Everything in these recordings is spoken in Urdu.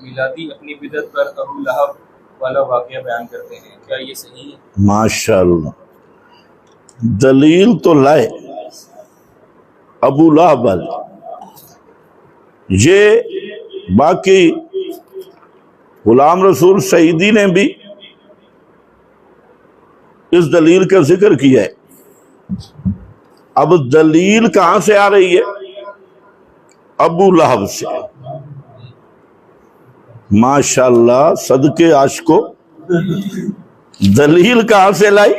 میلادی اپنی بدعت پر ابو لہب والا واقعہ بیان کرتے ہیں، کیا یہ صحیح ہے؟ ماشاءاللہ، دلیل تو لائے ابو لہب والی۔ یہ باقی غلام رسول سعیدی نے بھی اس دلیل کا ذکر کیا ہے۔ اب دلیل کہاں سے آ رہی ہے؟ ابو لہب سے۔ ماشاءاللہ، صدقے عاشقو، دلیل کہاں سے لائی؟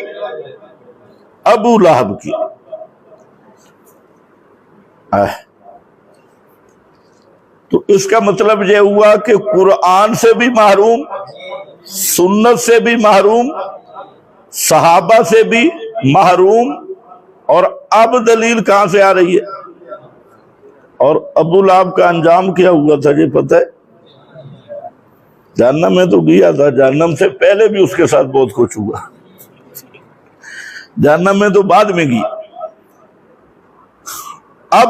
ابو لہب کی۔ تو اس کا مطلب یہ ہوا کہ قرآن سے بھی محروم، سنت سے بھی محروم، صحابہ سے بھی محروم، اور اب دلیل کہاں سے آ رہی ہے؟ اور ابو لہب کا انجام کیا ہوا تھا یہ پتہ ہے؟ جہنم میں تو گیا تھا، جہنم سے پہلے بھی اس کے ساتھ بہت کچھ ہوا، جہنم میں تو بعد میں گیا۔ اب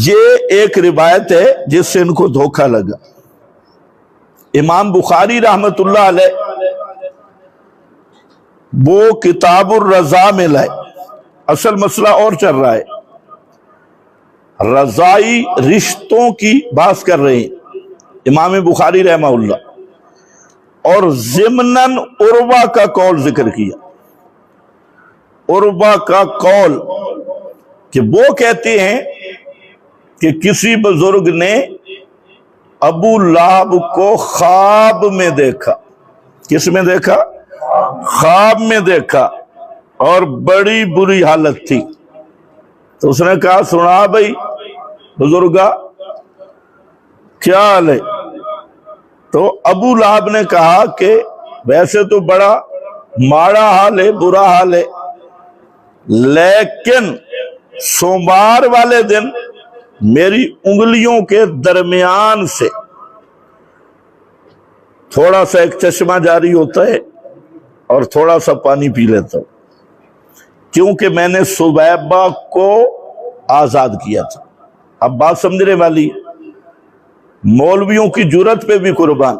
یہ ایک روایت ہے جس سے ان کو دھوکہ لگا۔ امام بخاری رحمت اللہ علیہ وہ کتاب الرضا میں لائے۔ اصل مسئلہ اور چل رہا ہے، رضائی رشتوں کی بات کر رہے ہیں امام بخاری رحمہ اللہ، اور ضمناً عروہ کا قول ذکر کیا۔ عروہ کا قول کہ وہ کہتے ہیں کہ کسی بزرگ نے ابو لہب کو خواب میں دیکھا۔ کس میں دیکھا؟ خواب میں دیکھا، اور بڑی بری حالت تھی۔ تو اس نے کہا سنا بھائی بزرگا کیا حال ہے؟ تو ابو لہب نے کہا کہ ویسے تو بڑا ماڑا حال ہے، برا حال ہے، لیکن سوموار والے دن میری انگلیوں کے درمیان سے تھوڑا سا ایک چشمہ جاری ہوتا ہے اور تھوڑا سا پانی پی لیتا ہوں، کیونکہ میں نے سویبہ کو آزاد کیا تھا۔ اب بات سمجھنے والی ہے، مولویوں کی جرت پہ بھی قربان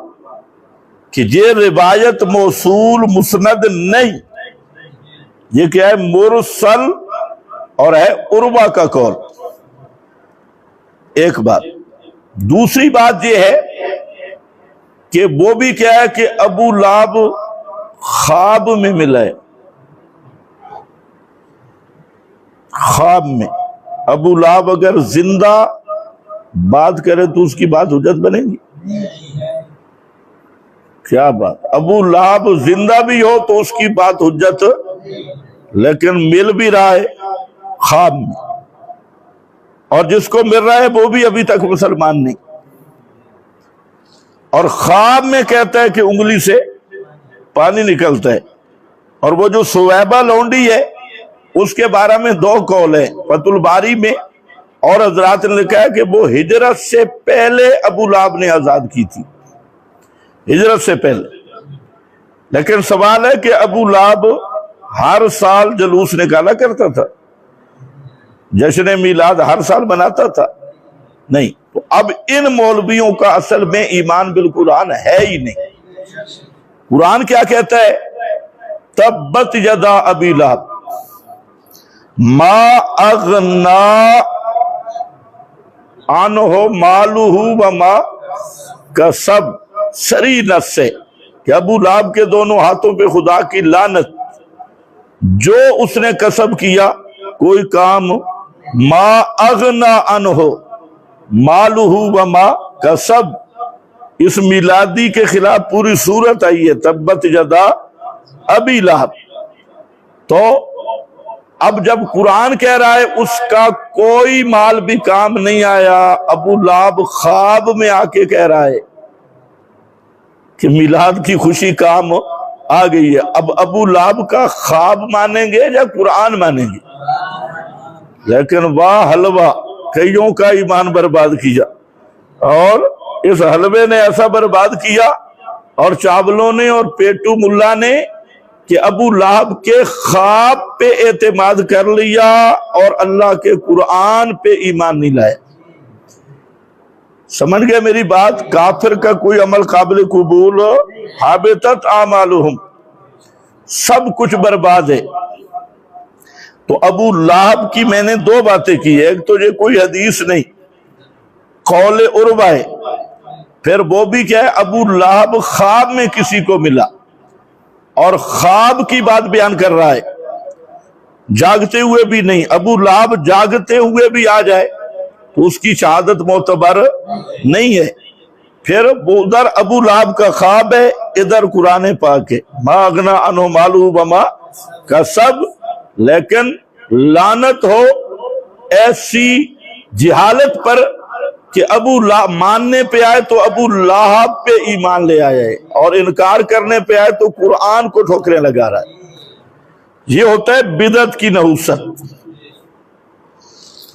کہ یہ روایت موصول مسند نہیں، یہ کیا ہے؟ مرسل، اور ہے عروہ کا قول۔ ایک بات۔ دوسری بات یہ ہے کہ وہ بھی کیا ہے کہ ابو لہب خواب میں ملا ہے۔ خواب میں ابو لہب اگر زندہ بات کرے تو اس کی بات حجت بنے گی؟ کیا بات! ابو لہب زندہ بھی ہو تو اس کی بات حجت، لیکن مل بھی رہا ہے خواب میں، اور جس کو مل رہا ہے وہ بھی ابھی تک مسلمان نہیں، اور خواب میں کہتا ہے کہ انگلی سے پانی نکلتا ہے۔ اور وہ جو سویبہ لونڈی ہے اس کے بارے میں دو قول ہیں فتح الباری میں، اور حضرات نے لکھا ہے کہ وہ ہجرت سے پہلے ابو لہب نے آزاد کی تھی، ہجرت سے پہلے۔ لیکن سوال ہے کہ ابو لہب ہر سال جلوس نکالا کرتا تھا، جشن میلاد ہر سال مناتا تھا؟ نہیں۔ تو اب ان مولویوں کا اصل میں ایمان بالقرآن ہے ہی نہیں۔ قرآن کیا کہتا ہے؟ تبت یدا ابی لہب ما اغنا عنہ مالہ وما کسب، سری نص سے کہ ابو لہب کے دونوں ہاتھوں پہ خدا کی لعنت، جو اس نے کسب کیا کوئی کام، ما اغنا عنہ مالہ وما کسب، اس میلادی کے خلاف پوری صورت آئی ہے تبت یدا ابی لہب۔ تو اب جب قرآن کہہ رہا ہے اس کا کوئی مال بھی کام نہیں آیا، ابو لہب خواب میں آ کے کہہ رہا ہے کہ میلاد کی خوشی کام آ گئی ہے۔ اب ابو لہب کا خواب مانیں گے یا قرآن مانیں گے؟ لیکن واہ حلوہ، کئیوں کا ایمان برباد کیا، اور اس حلوے نے ایسا برباد کیا، اور چاولوں نے اور پیٹو ملا نے کہ ابو لہب کے خواب پہ اعتماد کر لیا اور اللہ کے قرآن پہ ایمان نہیں لائے۔ سمجھ گئے میری بات؟ کافر کا کوئی عمل قابل قبول ہو، حابطت اعمالہم، سب کچھ برباد ہے۔ تو ابو لہب کی میں نے دو باتیں کی، ایک تو یہ کوئی حدیث نہیں، قول عربہ ہے، پھر وہ بھی کیا ہے، ابو لہب خواب میں کسی کو ملا اور خواب کی بات بیان کر رہا ہے، جاگتے ہوئے بھی نہیں۔ ابو لہب جاگتے ہوئے بھی آ جائے تو اس کی شہادت معتبر نہیں ہے۔ پھر ادھر ابو لہب کا خواب ہے، ادھر قرآن پاک ہے، ما اغنا عنہ مالہ وما کسب، لیکن لعنت ہو ایسی جہالت پر کہ ابو لہب ماننے پہ آئے تو ابو لہب پہ ایمان لے آئے، اور انکار کرنے پہ آئے تو قرآن کو ٹھوکریں لگا رہا ہے۔ یہ ہوتا ہے بدعت کی نحوست۔